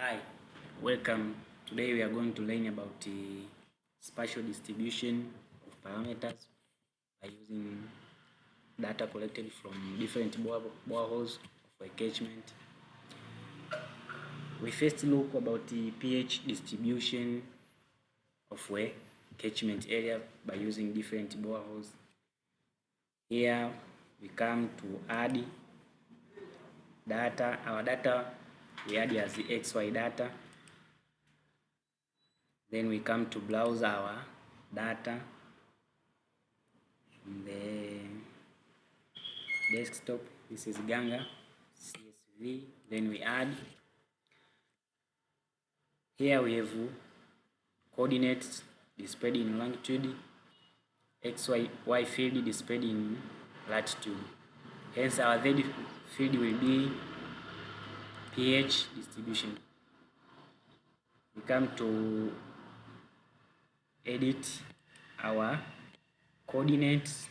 Hi, welcome. Today we are going to learn about the spatial distribution of parameters by using data collected from different boreholes of a catchment. We first look about the pH distribution of a catchment area by using different boreholes. Here we come to add data. Our data we add as the XY data. Then we come to browse our data from the desktop. This is Ganga CSV. Then we add. Here we have coordinates displayed in longitude, X, Y field displayed in latitude. Hence our third field will be pH distribution. We come to edit our coordinates.